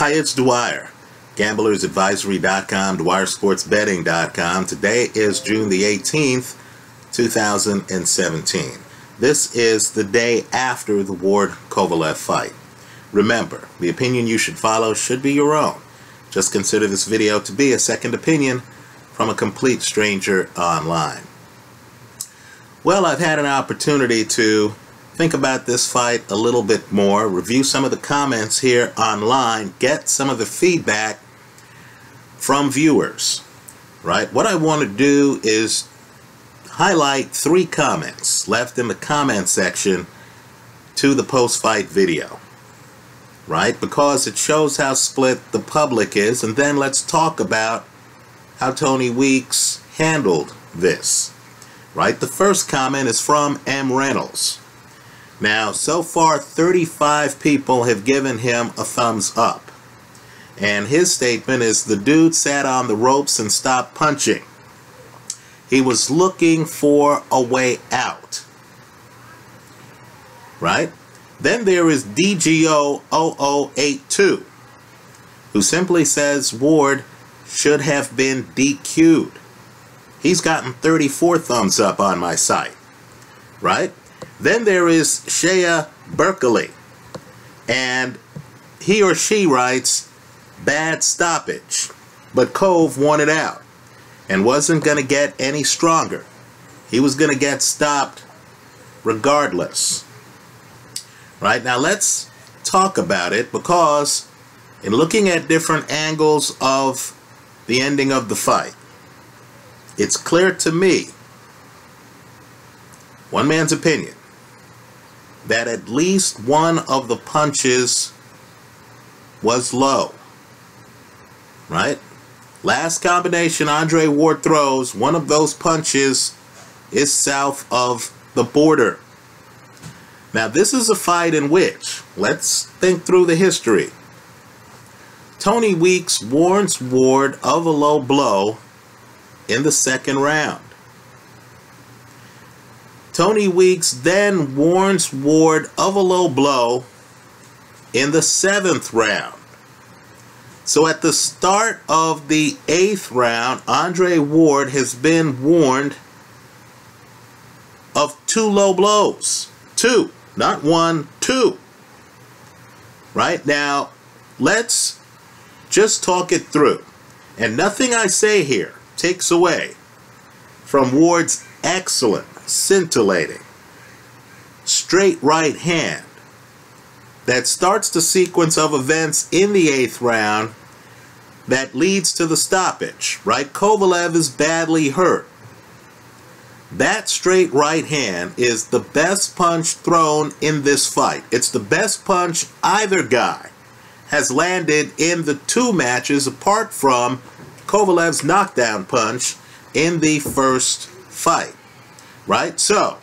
Hi, it's Dwyer. GamblersAdvisory.com, dwyersportsbetting.com. Today is June the 18th, 2017. This is the day after the Ward-Kovalev fight. Remember, the opinion you should follow should be your own. Just consider this video to be a second opinion from a complete stranger online. Well, I've had an opportunity to think about this fight a little bit more, review some of the comments here online, get some of the feedback from viewers, right? What I want to do is highlight 3 comments left in the comment section to the post-fight video, right? Because it shows how split the public is, and then let's talk about how Tony Weeks handled this, right? The first comment is from M. Reynolds. Now, so far, 35 people have given him a thumbs up. And his statement is, the dude sat on the ropes and stopped punching. He was looking for a way out. Right? Then there is DGO0082, who simply says Ward should have been DQ'd. He's gotten 34 thumbs up on my site. Right? Then there is Shea Berkeley, and he or she writes, bad stoppage, but Cove wanted out and wasn't going to get any stronger. He was going to get stopped regardless. Right, now let's talk about it, because in looking at different angles of the ending of the fight, it's clear to me, one man's opinion, that at least one of the punches was low, right? Last combination Andre Ward throws, one of those punches is south of the border. Now, this is a fight in which, let's think through the history. Tony Weeks warns Ward of a low blow in the second round. Tony Weeks then warns Ward of a low blow in the 7th round. So at the start of the 8th round, Andre Ward has been warned of 2 low blows. 2, not 1, 2. Right? Now, let's just talk it through. And nothing I say here takes away from Ward's excellent, scintillating, straight right hand that starts the sequence of events in the 8th round that leads to the stoppage, right? Kovalev is badly hurt. That straight right hand is the best punch thrown in this fight. It's the best punch either guy has landed in the 2 matches, apart from Kovalev's knockdown punch in the first fight. Right? So,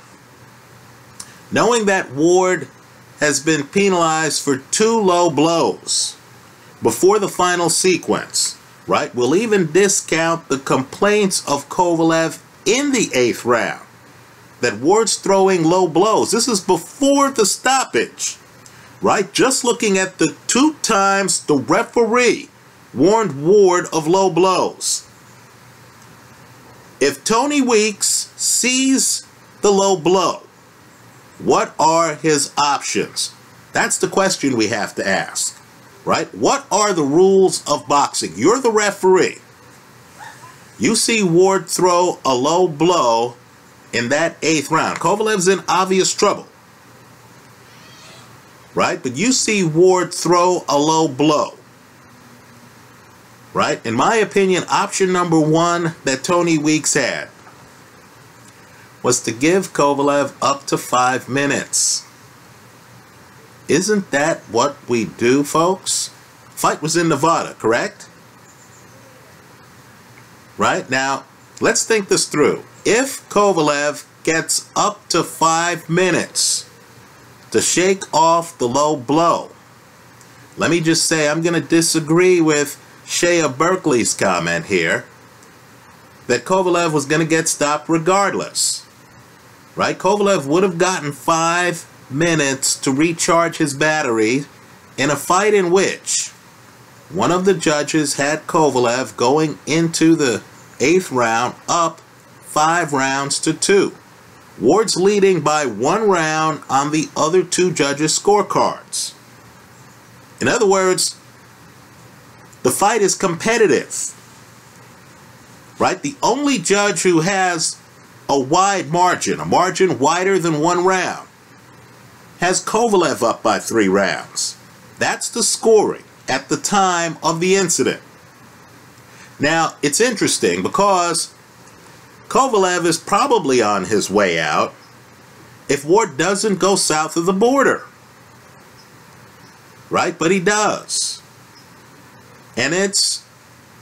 knowing that Ward has been penalized for 2 low blows before the final sequence, right? We'll even discount the complaints of Kovalev in the 8th round that Ward's throwing low blows. This is before the stoppage, right? Just looking at the 2 times the referee warned Ward of low blows. If Tony Weeks sees the low blow, what are his options? That's the question we have to ask, right? What are the rules of boxing? You're the referee. You see Ward throw a low blow in that 8th round. Kovalev's in obvious trouble, right? But you see Ward throw a low blow. Right? In my opinion, option number 1 that Tony Weeks had was to give Kovalev up to 5 minutes. Isn't that what we do, folks? Fight was in Nevada, correct? Right? Now, let's think this through. If Kovalev gets up to 5 minutes to shake off the low blow, let me just say I'm going to disagree with Shea Berkeley's comment here that Kovalev was going to get stopped regardless. Right? Kovalev would have gotten 5 minutes to recharge his battery in a fight in which one of the judges had Kovalev going into the 8th round up 5 rounds to 2. Ward's leading by 1 round on the other 2 judges' scorecards. In other words, the fight is competitive. Right? The only judge who has a wide margin, a margin wider than 1 round, has Kovalev up by 3 rounds. That's the scoring at the time of the incident. Now, it's interesting because Kovalev is probably on his way out if Ward doesn't go south of the border. Right? But he does. And it's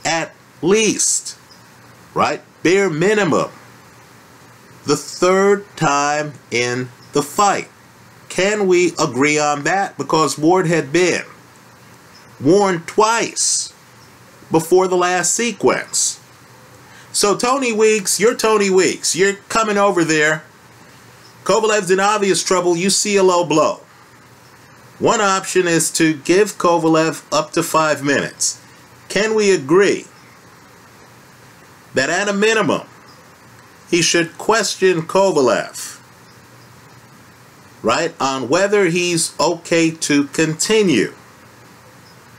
at least, right, bare minimum, the 3rd time in the fight. Can we agree on that? Because Ward had been warned twice before the last sequence. So Tony Weeks, you're Tony Weeks. You're coming over there. Kovalev's in obvious trouble. You see a low blow. One option is to give Kovalev up to 5 minutes. Can we agree that at a minimum, he should question Kovalev, right, on whether he's okay to continue?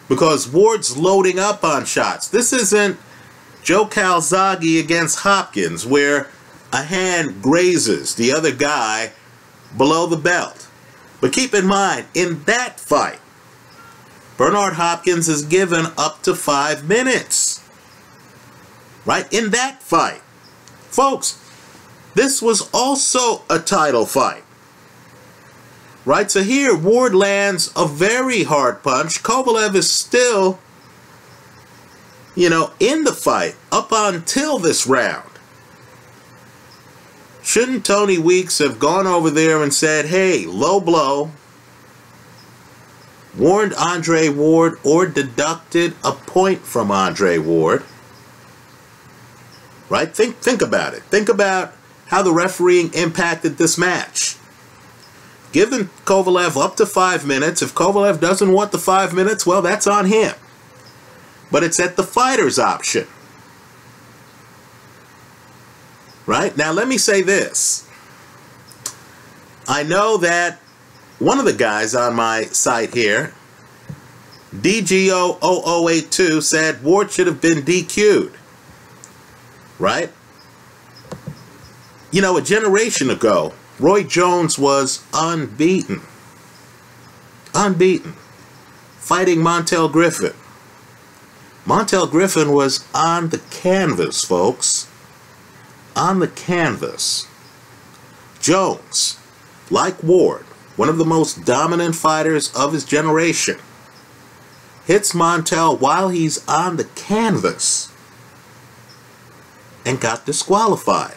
Because Ward's loading up on shots. This isn't Joe Calzaghe against Hopkins, where a hand grazes the other guy below the belt. But keep in mind, in that fight, Bernard Hopkins is given up to 5 minutes. Right? In that fight. Folks, this was also a title fight. Right? So here, Ward lands a very hard punch. Kovalev is still, in the fight up until this round. Shouldn't Tony Weeks have gone over there and said, hey, low blow, warned Andre Ward or deducted a point from Andre Ward? Right? Think about it. Think about how the refereeing impacted this match. Giving Kovalev up to 5 minutes. If Kovalev doesn't want the 5 minutes, well, that's on him. But it's at the fighter's option. Right? Now, let me say this. I know that one of the guys on my site here, DGO0082, said Ward should have been DQ'd. Right? A generation ago, Roy Jones was unbeaten. Unbeaten. Fighting Montel Griffin. Montel Griffin was on the canvas, folks. On the canvas. Jones, like Ward, one of the most dominant fighters of his generation, hits Montel while he's on the canvas and got disqualified.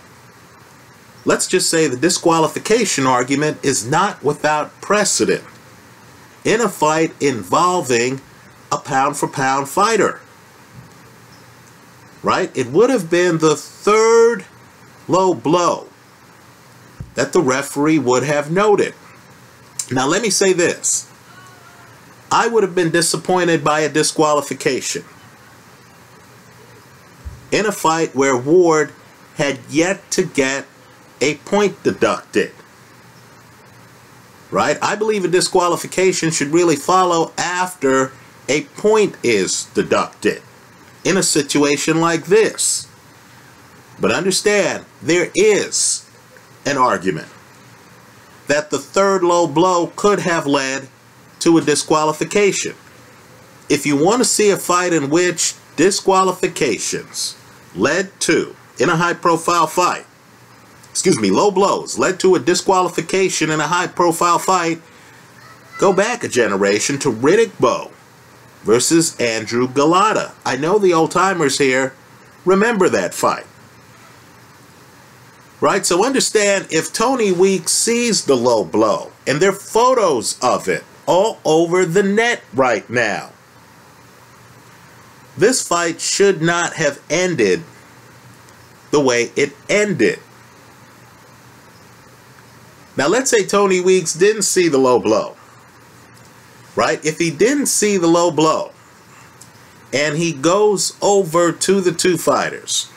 Let's just say the disqualification argument is not without precedent in a fight involving a pound-for-pound fighter. Right? It would have been the 3rd low blow that the referee would have noted. Now, let me say this. I would have been disappointed by a disqualification in a fight where Ward had yet to get a point deducted. Right? I believe a disqualification should really follow after a point is deducted in a situation like this. But understand, there is an argument that the 3rd low blow could have led to a disqualification. If you want to see a fight in which disqualifications led to, in a high-profile fight, low blows led to a disqualification in a high-profile fight, go back a generation to Riddick Bowe versus Andrew Galata. I know the old-timers here remember that fight. Right? So understand, if Tony Weeks sees the low blow, and there are photos of it all over the net right now, this fight should not have ended the way it ended. Now, let's say Tony Weeks didn't see the low blow. Right? If he didn't see the low blow, and he goes over to the two fighters.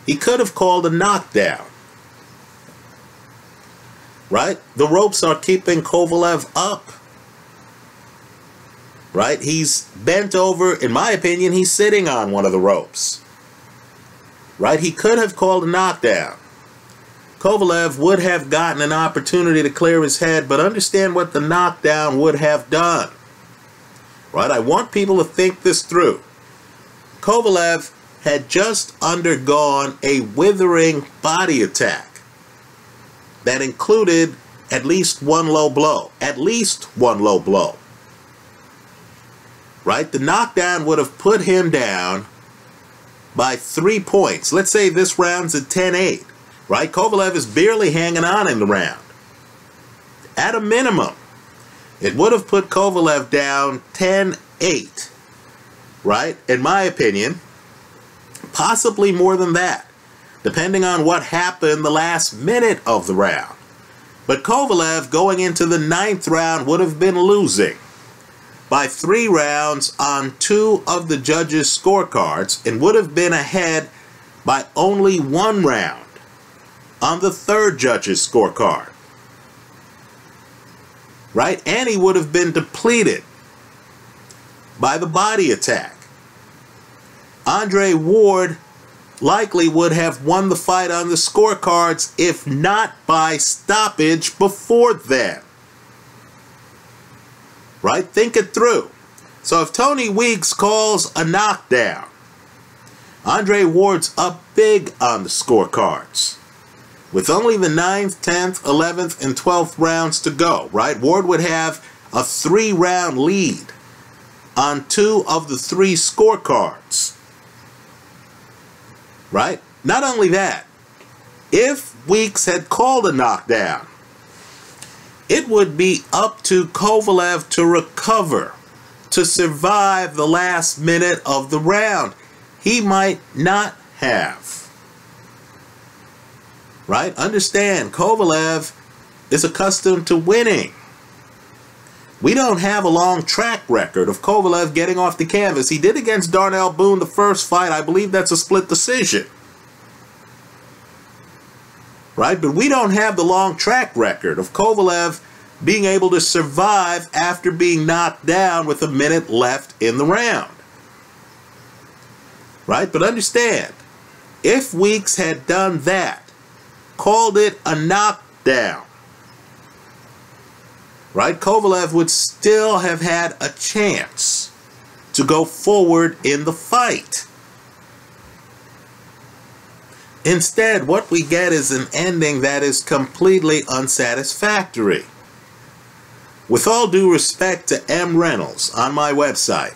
He could have called a knockdown. Right? The ropes are keeping Kovalev up. Right? He's bent over. In my opinion, he's sitting on one of the ropes. Right? He could have called a knockdown. Kovalev would have gotten an opportunity to clear his head, but understand what the knockdown would have done. Right? I want people to think this through. Kovalev had just undergone a withering body attack that included at least one low blow. At least one low blow. Right? The knockdown would have put him down by 3 points. Let's say this round's at 10-8. Right? Kovalev is barely hanging on in the round. At a minimum, it would have put Kovalev down 10-8. Right? In my opinion, possibly more than that, depending on what happened the last minute of the round. But Kovalev going into the 9th round would have been losing by 3 rounds on 2 of the judges' scorecards and would have been ahead by only 1 round on the 3rd judge's scorecard. Right? And he would have been depleted by the body attack. Andre Ward likely would have won the fight on the scorecards, if not by stoppage before then. Right? Think it through. So if Tony Weeks calls a knockdown, Andre Ward's up big on the scorecards. With only the 9th, 10th, 11th, and 12th rounds to go, right? Ward would have a 3-round lead on 2 of the 3 scorecards. Right? Not only that, if Weeks had called a knockdown, it would be up to Kovalev to recover, to survive the last minute of the round. He might not have. Right? Understand, Kovalev is accustomed to winning. We don't have a long track record of Kovalev getting off the canvas. He did against Darnell Boone the first fight. I believe that's a split decision. Right? But we don't have the long track record of Kovalev being able to survive after being knocked down with a minute left in the round. Right? But understand, if Weeks had done that, called it a knockdown, right, Kovalev would still have had a chance to go forward in the fight. Instead, what we get is an ending that is completely unsatisfactory. With all due respect to M. Reynolds on my website,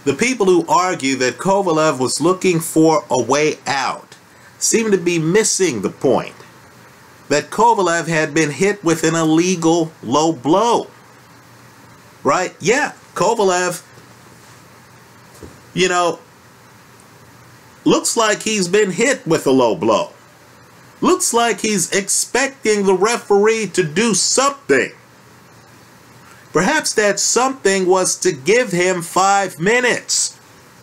the people who argue that Kovalev was looking for a way out seem to be missing the point that Kovalev had been hit with an illegal low blow. Right? Yeah, Kovalev, looks like he's been hit with a low blow. Looks like he's expecting the referee to do something. Perhaps that something was to give him 5 minutes.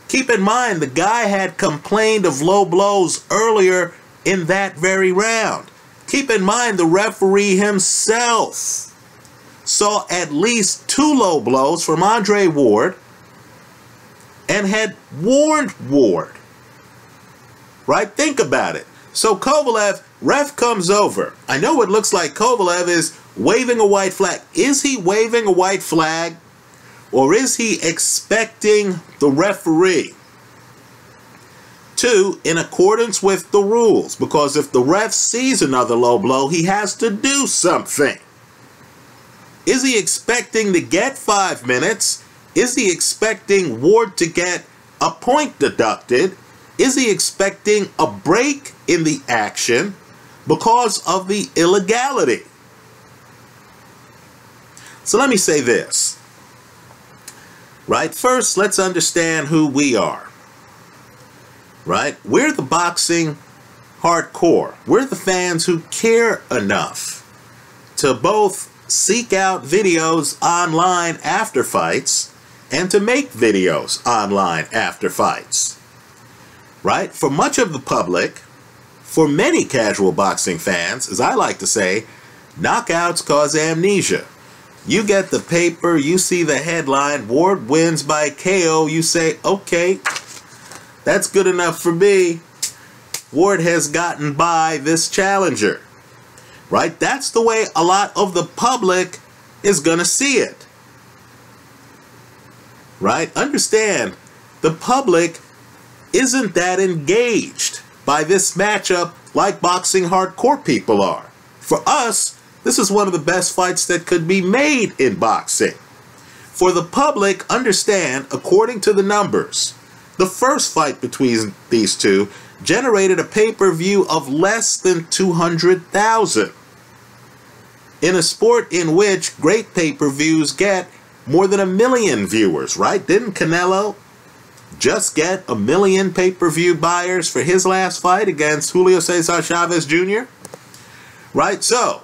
Keep in mind, the guy had complained of low blows earlier in that very round. Keep in mind, the referee himself saw at least 2 low blows from Andre Ward and had warned Ward. Right? Think about it. So Kovalev, ref comes over. I know it looks like Kovalev is waving a white flag. Is he waving a white flag? Or is he expecting the referee to, in accordance with the rules? Because if the ref sees another low blow, he has to do something. Is he expecting to get 5 minutes? Is he expecting Ward to get a point deducted? Is he expecting a break in the action because of the illegality? So let me say this. Right? First, let's understand who we are. Right? We're the boxing hardcore. We're the fans who care enough to both seek out videos online after fights and to make videos online after fights. Right? For much of the public, for many casual boxing fans, as I like to say, knockouts cause amnesia. You get the paper, you see the headline, Ward wins by KO, you say, okay, that's good enough for me. Ward has gotten by this challenger. Right? That's the way a lot of the public is going to see it. Right? Understand, the public isn't that engaged by this matchup like boxing hardcore people are. For us, this is one of the best fights that could be made in boxing. For the public, understand, according to the numbers, the first fight between these two generated a pay-per-view of less than 200,000. In a sport in which great pay-per-views get more than 1 million viewers, right? Didn't Canelo just get 1 million pay-per-view buyers for his last fight against Julio Cesar Chavez Jr.? Right? So,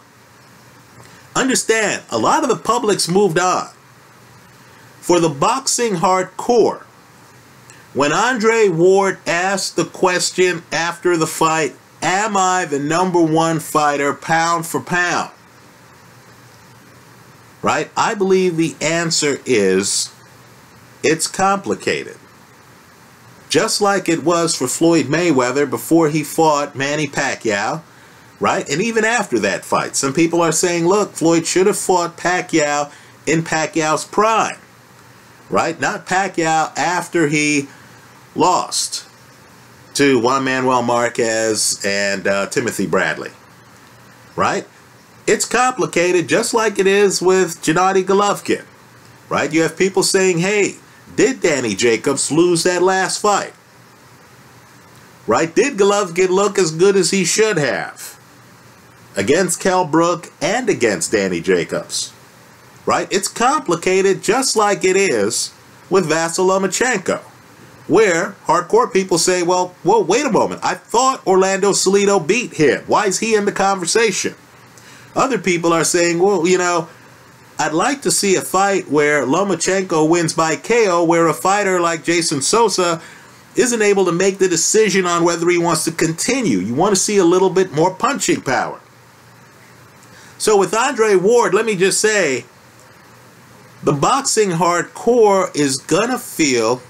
understand, a lot of the public's moved on. For the boxing hardcore, when Andre Ward asked the question after the fight, am I the #1 fighter pound for pound? Right? I believe the answer is, it's complicated. Just like it was for Floyd Mayweather before he fought Manny Pacquiao, right? And even after that fight, some people are saying, look, Floyd should have fought Pacquiao in Pacquiao's prime, right? Not Pacquiao after he lost to Juan Manuel Marquez and Timothy Bradley, right? It's complicated, just like it is with Gennady Golovkin, right? You have people saying, hey, did Danny Jacobs lose that last fight? Right? Did Golovkin look as good as he should have against Kell Brook and against Danny Jacobs? Right? It's complicated, just like it is with Vasyl Lomachenko, where hardcore people say, well, wait a moment. I thought Orlando Salido beat him. Why is he in the conversation? Other people are saying, well, you know, I'd like to see a fight where Lomachenko wins by KO, where a fighter like Jason Sosa isn't able to make the decision on whether he wants to continue. You want to see a little bit more punching power. So with Andre Ward, let me just say, the boxing hardcore is gonna feel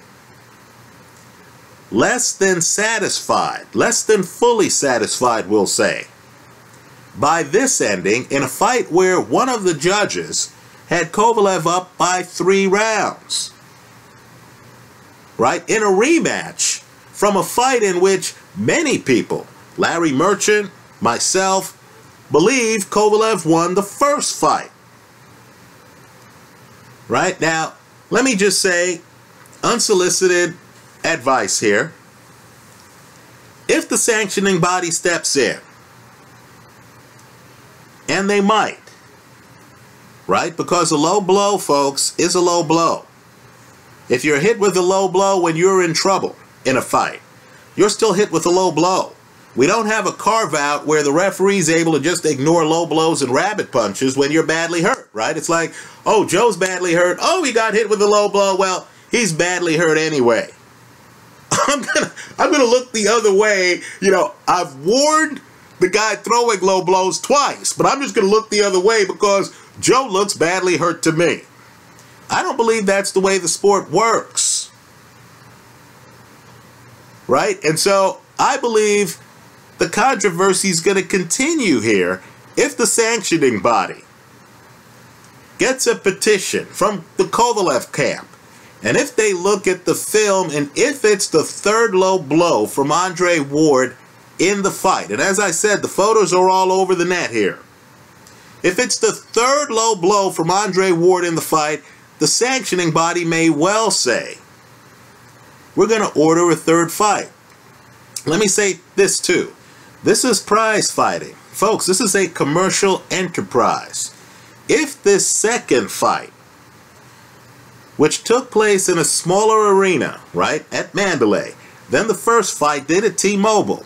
less than satisfied, less than fully satisfied, we'll say, by this ending in a fight where one of the judges had Kovalev up by 3 rounds. Right? In a rematch from a fight in which many people, Larry Merchant, myself, believe Kovalev won the first fight. Right? Now, let me just say, unsolicited advice here. If the sanctioning body steps in, and they might, right? Because a low blow, folks, is a low blow. If you're hit with a low blow when you're in trouble in a fight, you're still hit with a low blow. We don't have a carve-out where the referee's able to just ignore low blows and rabbit punches when you're badly hurt, right? It's like, oh, Joe's badly hurt. Oh, he got hit with a low blow. Well, he's badly hurt anyway. I'm gonna look the other way. You know, I've warned the guy throwing low blows twice, but I'm just going to look the other way because Joe looks badly hurt to me. I don't believe that's the way the sport works. Right? And so I believe the controversy is going to continue here if the sanctioning body gets a petition from the Kovalev camp, and if they look at the film, and if it's the 3rd low blow from Andre Ward in the fight, and as I said, the photos are all over the net here. If it's the 3rd low blow from Andre Ward in the fight, the sanctioning body may well say, we're going to order a 3rd fight. Let me say this too. This is prize fighting. Folks, this is a commercial enterprise. If this 2nd fight, which took place in a smaller arena, right, at Mandalay, than the first fight did at T-Mobile,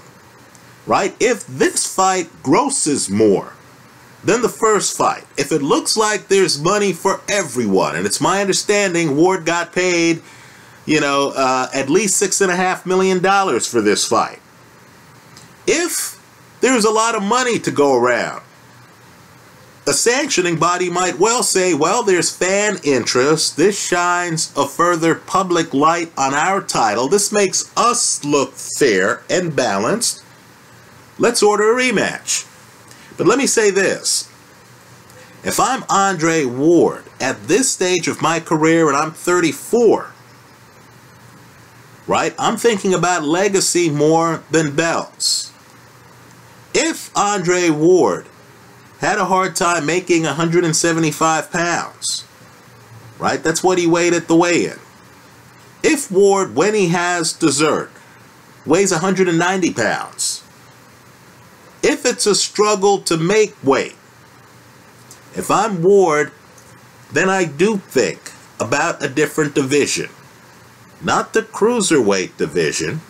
right? If this fight grosses more then the first fight. If it looks like there's money for everyone, and it's my understanding Ward got paid, at least $6.5 million for this fight. If there's a lot of money to go around, a sanctioning body might well say, well, there's fan interest. This shines a further public light on our title. This makes us look fair and balanced. Let's order a rematch. But let me say this. If I'm Andre Ward at this stage of my career and I'm 34, right, I'm thinking about legacy more than belts. If Andre Ward had a hard time making 175 pounds, right? That's what he weighed at the weigh-in. If Ward, when he has dessert, weighs 190 pounds, if it's a struggle to make weight, if I'm Ward, then I do think about a different division. Not the cruiserweight division,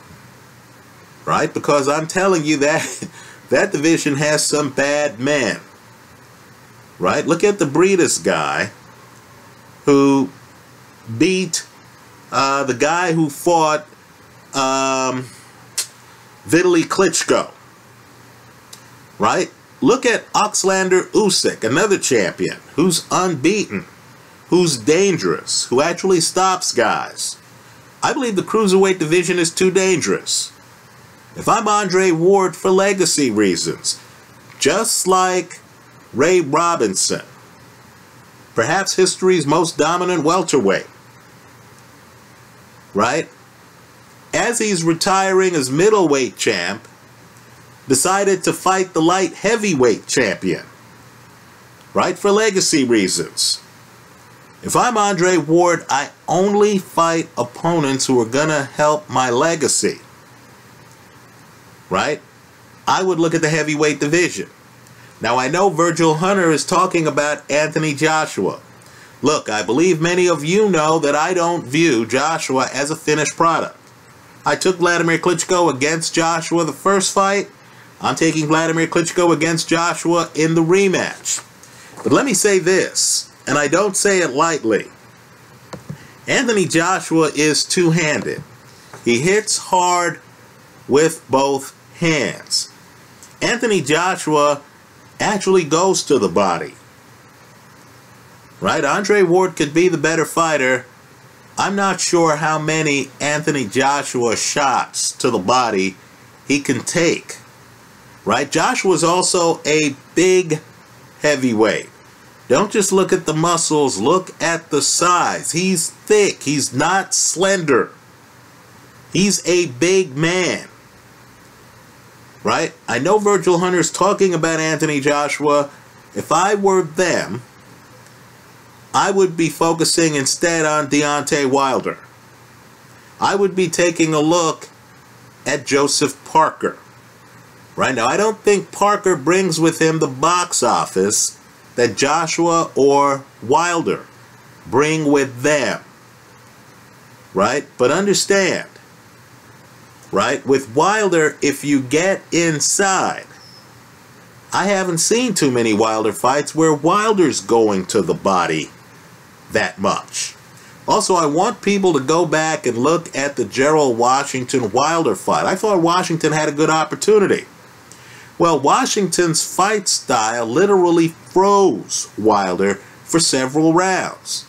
right? Because I'm telling you that that division has some bad men. Right? Look at the Breedis guy who beat the guy who fought Vitaly Klitschko. Right? Look at Oxlander Usyk, another champion who's unbeaten, who's dangerous, who actually stops guys. I believe the cruiserweight division is too dangerous. If I'm Andre Ward for legacy reasons, just like Ray Robinson, perhaps history's most dominant welterweight, right? As he's retiring as middleweight champ, decided to fight the light heavyweight champion, right? For legacy reasons. If I'm Andre Ward, I only fight opponents who are gonna help my legacy, right? I would look at the heavyweight division. Now, I know Virgil Hunter is talking about Anthony Joshua. Look, I believe many of you know that I don't view Joshua as a finished product. I took Vladimir Klitschko against Joshua the first fight. I'm taking Vladimir Klitschko against Joshua in the rematch. But let me say this, and I don't say it lightly. Anthony Joshua is two-handed. He hits hard with both hands. Anthony Joshua actually goes to the body, right? Andre Ward could be the better fighter. I'm not sure how many Anthony Joshua shots to the body he can take, right? Joshua's also a big heavyweight. Don't just look at the muscles, look at the size. He's thick, he's not slender. He's a big man. Right? I know Virgil Hunter's talking about Anthony Joshua. If I were them, I would be focusing instead on Deontay Wilder. I would be taking a look at Joseph Parker. Right now, I don't think Parker brings with him the box office that Joshua or Wilder bring with them. Right? But understand, right? With Wilder, if you get inside, I haven't seen too many Wilder fights where Wilder's going to the body that much. Also, I want people to go back and look at the Gerald Washington-Wilder fight. I thought Washington had a good opportunity. Well, Washington's fight style literally froze Wilder for several rounds.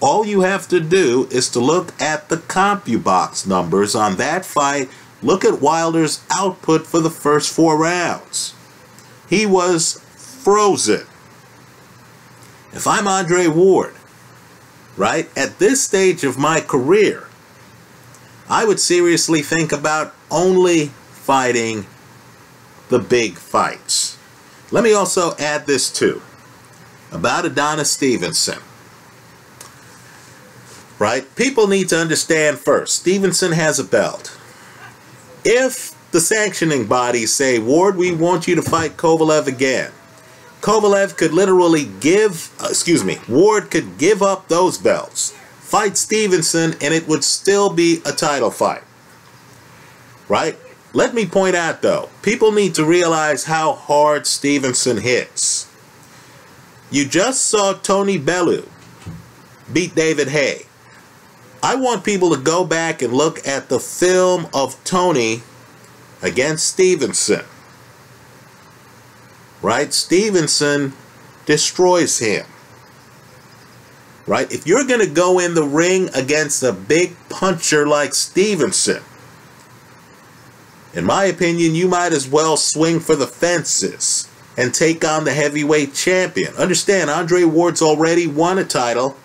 All you have to do is to look at the CompuBox numbers on that fight. Look at Wilder's output for the first 4 rounds. He was frozen. If I'm Andre Ward, right, at this stage of my career, I would seriously think about only fighting the big fights. Let me also add this too, about Adonis Stevenson. Right? People need to understand first, Stevenson has a belt. If the sanctioning bodies say, Ward, we want you to fight Kovalev again, Kovalev could literally Ward could give up those belts, fight Stevenson, and it would still be a title fight. Right? Let me point out, though, people need to realize how hard Stevenson hits. You just saw Tony Bellew beat David Haye. I want people to go back and look at the film of Tony against Stevenson. Right? Stevenson destroys him. Right? If you're going to go in the ring against a big puncher like Stevenson, in my opinion, you might as well swing for the fences and take on the heavyweight champion. Understand, Andre Ward's already won a title,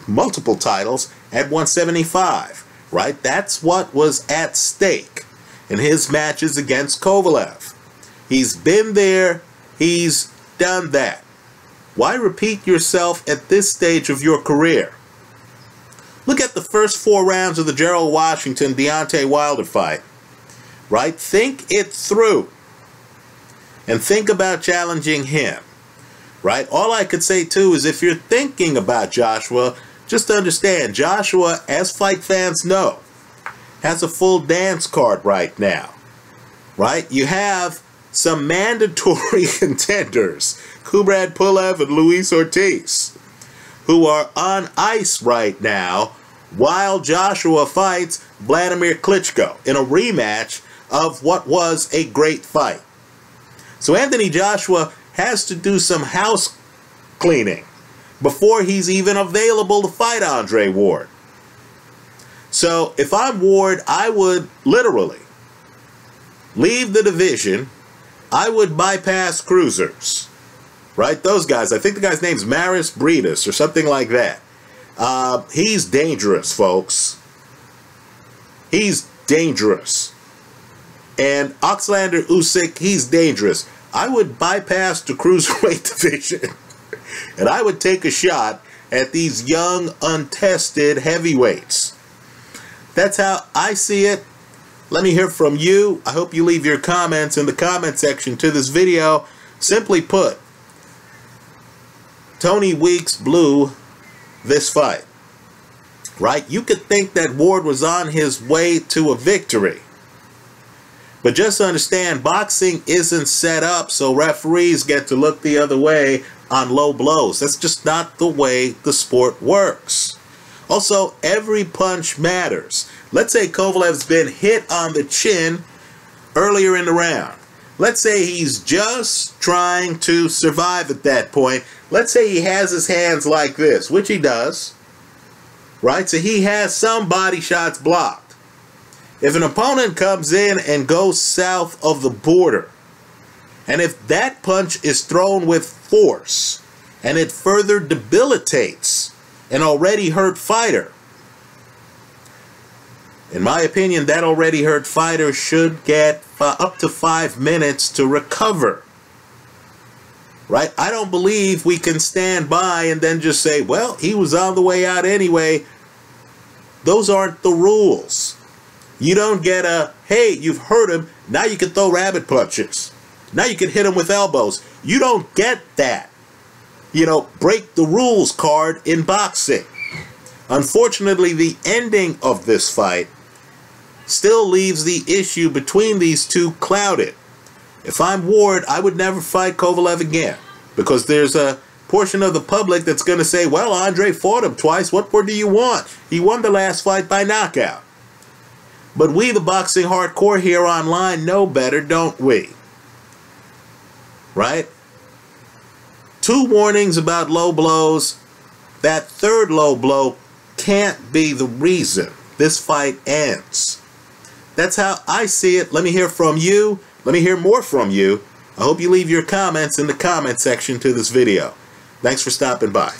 multiple titles, at 175. Right? That's what was at stake in his matches against Kovalev. He's been there. He's done that. Why repeat yourself at this stage of your career? Look at the first 4 rounds of the Gerald Washington-Deontay Wilder fight. Right? Think it through. And think about challenging him. Right? All I could say too is if you're thinking about Joshua, just understand Joshua, as fight fans know, has a full dance card right now. Right? You have some mandatory contenders, Kubrat Pulev and Luis Ortiz, who are on ice right now while Joshua fights Vladimir Klitschko in a rematch of what was a great fight. So Anthony Joshua has to do some house cleaning before he's even available to fight Andre Ward. So if I'm Ward, I would literally leave the division. I would bypass cruisers. Right? Those guys. I think the guy's name's Maris Breedis or something like that. He's dangerous, folks. He's dangerous. And Oxlander Usyk, he's dangerous. I would bypass the cruiserweight division. And I would take a shot at these young, untested heavyweights. That's how I see it. Let me hear from you. I hope you leave your comments in the comment section to this video. Simply put, Tony Weeks blew this fight. Right? You could think that Ward was on his way to a victory. But just understand, boxing isn't set up so referees get to look the other way on low blows. That's just not the way the sport works. Also, every punch matters. Let's say Kovalev's been hit on the chin earlier in the round. Let's say he's just trying to survive at that point. Let's say he has his hands like this, which he does. Right? So he has some body shots blocked. If an opponent comes in and goes south of the border, and if that punch is thrown with force, and it further debilitates an already hurt fighter, in my opinion, that already hurt fighter should get up to 5 minutes to recover. Right? I don't believe we can stand by and then just say, well, he was on the way out anyway. Those aren't the rules. You don't get a, hey, you've hurt him, now you can throw rabbit punches. Now you can hit him with elbows. You don't get that, break the rules card in boxing. Unfortunately, the ending of this fight still leaves the issue between these two clouded. If I'm Ward, I would never fight Kovalev again, because there's a portion of the public that's going to say, well, Andre fought him twice. What more do you want? He won the last fight by knockout. But we, the boxing hardcore here online, know better, don't we? Right? 2 warnings about low blows. That third low blow can't be the reason this fight ends. That's how I see it. Let me hear from you. Let me hear more from you. I hope you leave your comments in the comment section to this video. Thanks for stopping by.